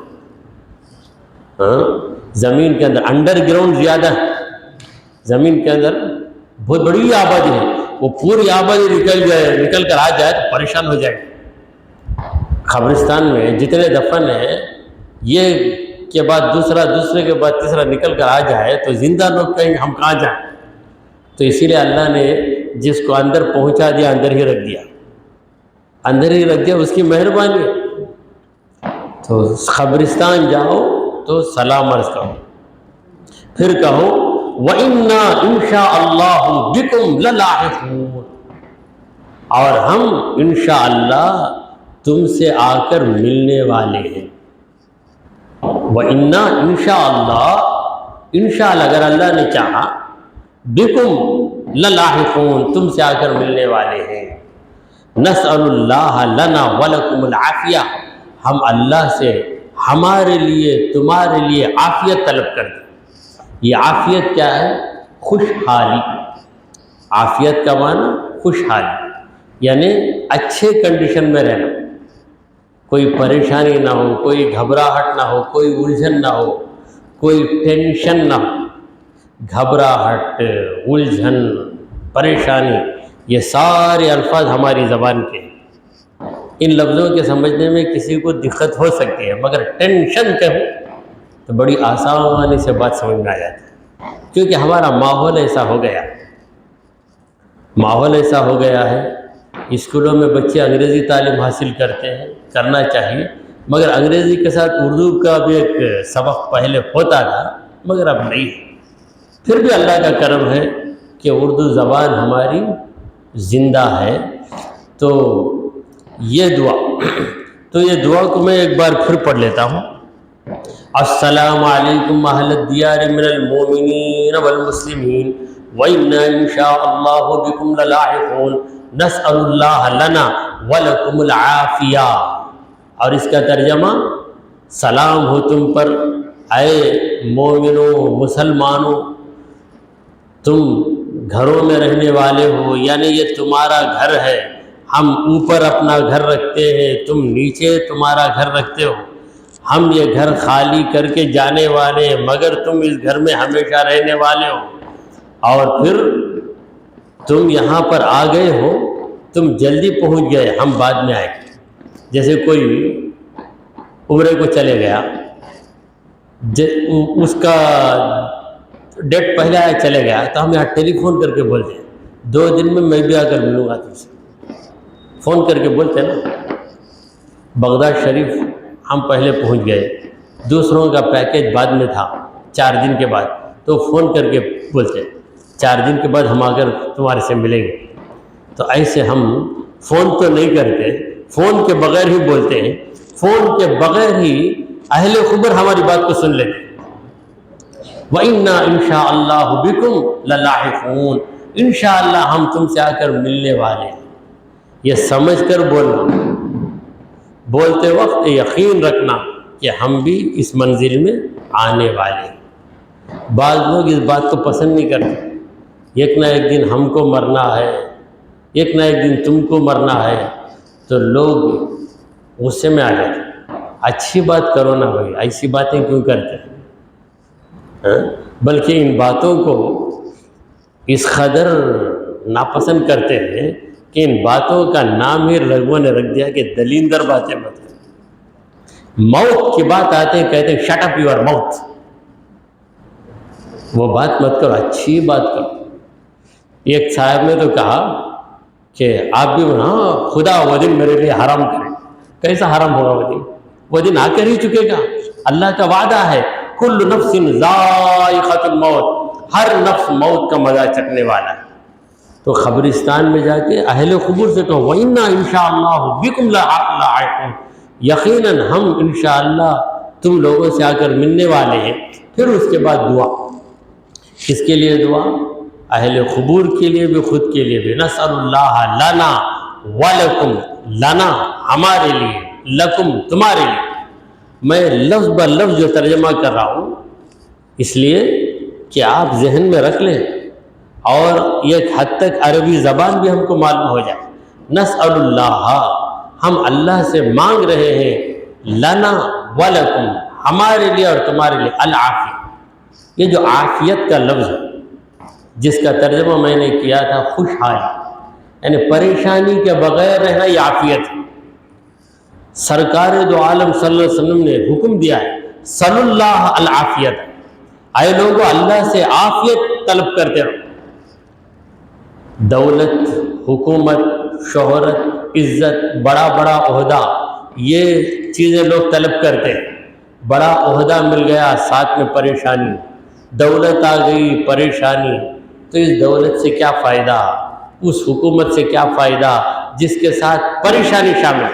زمین کے اندر انڈر گراؤنڈ زیادہ ہے. زمین کے اندر بہت بڑی آبادی ہے. وہ پوری آبادی نکل کر آ جائے تو پریشان ہو جائے. قبرستان میں جتنے دفن ہیں یہ کے بعد دوسرے کے بعد تیسرا نکل کر آ جائے تو زندہ لوگ کہیں ہم کہاں جائیں. تو اسی لیے اللہ نے جس کو اندر پہنچا دیا اندر ہی رکھ دیا، اس کی مہربانی. تو قبرستان جاؤ تو سلام عرض کرو، پھر کہو وَإِنَّا إِنشَاءَ اللَّهُ بِكُمْ لَلَاحِقُونَ، اور ہم انشاءاللہ تم سے آ کر ملنے والے ہیں. وَإِنَّا انشاءاللہ، انشاءاللہ اگر اللہ نے چاہا، بِكُمْ لَلَاحِقُونَ تم سے آ کر ملنے والے ہیں. نسأل اللہ لنا ولکم العافیہ، ہم اللہ سے ہمارے لیے تمہارے لیے عافیت طلب کر دیں۔ یہ عافیت کیا ہے؟ خوشحالی۔ عافیت کا معنی خوشحالی، یعنی اچھے کنڈیشن میں رہنا، کوئی پریشانی نہ ہو، کوئی گھبراہٹ نہ ہو، کوئی الجھن نہ ہو، کوئی ٹینشن نہ ہو۔ گھبراہٹ، الجھن، پریشانی، یہ سارے الفاظ ہماری زبان کے ہیں۔ ان لفظوں کے سمجھنے میں کسی کو دقت ہو سکتی ہے، مگر ٹینشن کہوں تو بڑی آسانی سے بات سمجھ میں آ جاتی ہے، کیونکہ ہمارا ماحول ایسا ہو گیا ہے۔ اسکولوں میں بچے انگریزی تعلیم حاصل کرتے ہیں، کرنا چاہیے، مگر انگریزی کے ساتھ اردو کا بھی ایک سبق پہلے ہوتا تھا، مگر اب نہیں ہے۔ پھر بھی اللہ کا کرم ہے کہ اردو زبان ہماری زندہ ہے۔ تو یہ دعا کو میں ایک بار پھر پڑھ لیتا ہوں۔ السلام علیکم اہل الدیار من المؤمنین والمسلمین وَإِنَّا إِن شَاءَ اللَّهُ بِكُمْ لَلَاحِقُونَ نَسْأَلُ اللَّهَ لَنَا وَلَكُمُ الْعَافِيَةَ۔ اور اس کا ترجمہ، سلام ہو تم پر اے مومنوں، مسلمانوں، تم گھروں میں رہنے والے ہو، یعنی یہ تمہارا گھر ہے۔ ہم اوپر اپنا گھر رکھتے ہیں، تم نیچے تمہارا گھر رکھتے ہو۔ ہم یہ گھر خالی کر کے جانے والے ہیں، مگر تم اس گھر میں ہمیشہ رہنے والے ہو۔ اور پھر تم یہاں پر آ گئے ہو، تم جلدی پہنچ گئے، ہم بعد میں آئے۔ جیسے کوئی عمرے کو چلے گیا، اس کا ڈیٹ پہلے آیا چلے گیا، تو ہم یہاں ٹیلی فون کر کے بولتے ہیں 2 دن میں بھی آ کر ملوں گا تم سے، فون کر کے بولتے ہیں نا۔ بغداد شریف ہم پہلے پہنچ گئے، دوسروں کا پیکیج بعد میں تھا 4 دن کے بعد، تو فون کر کے بولتے ہیں 4 دن کے بعد ہم آ کر تمہارے سے ملیں گے۔ تو ایسے ہم فون تو نہیں کرتے، فون کے بغیر ہی بولتے ہیں، فون کے بغیر ہی اہل خبر ہماری بات کو سن لیتے ہیں۔ وَإِنَّا إِن شَاءَ اللَّهُ بِكُمْ لَلَاحِقُونَ، انشاءاللہ ہم تم سے آ کر ملنے والے ہیں۔ یہ سمجھ کر بولنا، بولتے وقت یقین رکھنا کہ ہم بھی اس منزل میں آنے والے ہیں۔ بعض لوگ اس بات کو پسند نہیں کرتے، ایک نہ ایک دن ہم کو مرنا ہے، ایک نہ ایک دن تم کو مرنا ہے، تو لوگ غصے میں آ جاتے ہیں۔ اچھی بات کرو نا بھائی، ایسی باتیں کیوں کرتے ہیں؟ بلکہ ان باتوں کو اس قدر ناپسند کرتے ہیں کہ ان باتوں کا نام ہی لوگوں نے رکھ دیا کہ دلیندر باتیں مت کرو۔ موت کی بات آتے ہیں، کہتے ہیں شٹ اپ یور ماؤتھ، وہ بات مت کرو، اچھی بات کرو۔ ایک صاحب نے تو کہا کہ آپ بھی خدا وہ دن میرے لیے حرام کرے۔ کیسا حرام ہوگا وہ دن؟ وہ دن آ کر ہی چکے گا۔ اللہ کا وعدہ ہے کل نفس ذائقۃ الموت، ہر نفس موت کا مزہ چکھنے والا ہے۔ تو قبرستان میں جا کے اہل قبور سے کہو وَإِنَّا إِن شَاءَ اللَّهُ بِكُمْ لَلَاحِقُونَ، یقیناً ہم انشاءاللہ تم لوگوں سے آ کر ملنے والے ہیں۔ پھر اس کے بعد دعا، کس کے لیے دعا؟ اہل قبور کے لیے بھی، خود کے لیے بھی۔ نسأل اللہ لنا ولکم، لنا ہمارے لیے، لکم تمہارے لیے۔ میں لفظ بہ لفظ جو ترجمہ کر رہا ہوں اس لیے کہ آپ ذہن میں رکھ لیں، اور ایک حد تک عربی زبان بھی ہم کو معلوم ہو جائے۔ نسأل اللہ، ہم اللہ سے مانگ رہے ہیں، لنا ولکم، ہمارے لیے اور تمہارے لیے، العافیہ۔ یہ جو عافیت کا لفظ ہے، جس کا ترجمہ میں نے کیا تھا خوشحالی، یعنی پریشانی کے بغیر رہنا، یہ عافیت ہے۔ سرکار دو عالم صلی اللہ علیہ وسلم نے حکم دیا ہے صلی اللہ العافیت، اے لوگوں اللہ سے عافیت طلب کرتے رہو۔ دولت، حکومت، شہرت، عزت، بڑا بڑا عہدہ، یہ چیزیں لوگ طلب کرتے ہیں۔ بڑا عہدہ مل گیا، ساتھ میں پریشانی، دولت آ گئی، پریشانی، تو اس دولت سے کیا فائدہ، اس حکومت سے کیا فائدہ جس کے ساتھ پریشانی شامل ہے۔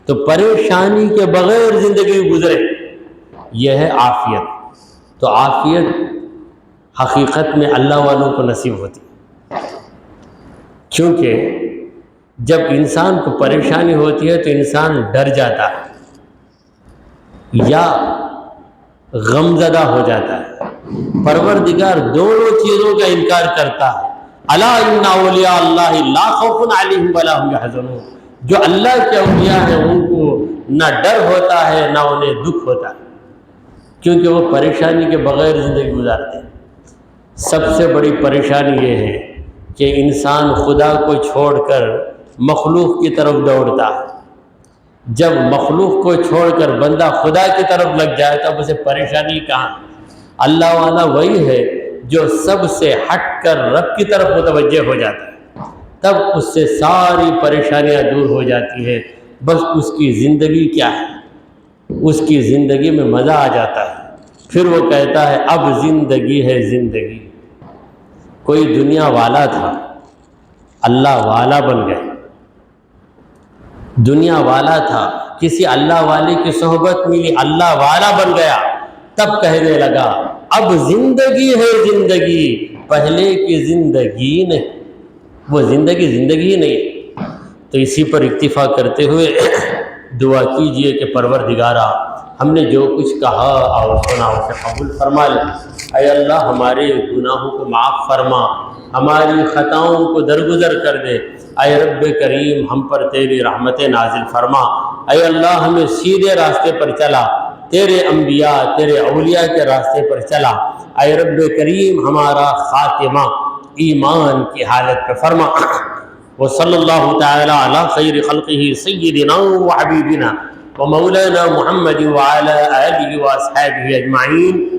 تو پریشانی کے بغیر زندگی گزرے، یہ ہے عافیت۔ تو عافیت حقیقت میں اللہ والوں کو نصیب ہوتی ہے، کیونکہ جب انسان کو پریشانی ہوتی ہے تو انسان ڈر جاتا ہے، یا غمزدہ ہو جاتا ہے۔ پروردگار دونوں چیزوں کا انکار کرتا ہے۔ الا ان اولیاء اللہ لا خوف علیہم ولا هم يحزنون، جو اللہ کے اولیاء ہیں ان کو نہ ڈر ہوتا ہے نہ انہیں دکھ ہوتا ہے، کیونکہ وہ پریشانی کے بغیر زندگی گزارتے ہیں۔ سب سے بڑی پریشانی یہ ہے کہ انسان خدا کو چھوڑ کر مخلوق کی طرف دوڑتا ہے۔ جب مخلوق کو چھوڑ کر بندہ خدا کی طرف لگ جائے تو اب اسے پریشانی کہاں؟ اللہ والا وہی ہے جو سب سے ہٹ کر رب کی طرف متوجہ ہو جاتا ہے، تب اس سے ساری پریشانیاں دور ہو جاتی ہے۔ بس اس کی زندگی کیا ہے؟ اس کی زندگی میں مزہ آ جاتا ہے۔ پھر وہ کہتا ہے اب زندگی ہے زندگی۔ کوئی دنیا والا تھا، اللہ والا بن گیا۔ دنیا والا تھا، کسی اللہ والے کی صحبت ملی، اللہ والا بن گیا، تب کہنے لگا اب زندگی ہے زندگی، پہلے کی زندگی نہیں۔ وہ زندگی زندگی ہی نہیں۔ تو اسی پر اکتفا کرتے ہوئے دعا کیجئے کہ پروردگارا ہم نے جو کچھ کہا اور سنا اسے قبول فرما لے۔ اے اللہ ہمارے گناہوں کو معاف فرما، ہماری خطاؤں کو درگزر کر دے۔ اے رب کریم ہم پر تیری رحمتیں نازل فرما۔ اے اللہ ہمیں سیدھے راستے پر چلا، تیرے انبیاء تیرے اولیاء کے راستے پر چلا۔ اے رب کریم ہمارا خاتمہ ایمان کی حالت پہ فرما۔ وصلی اللہ تعالی علی خیر خلقہ سیدنا و حبیبنا و مولانا محمد وعلی آلہ و اصحابہ اجمعین۔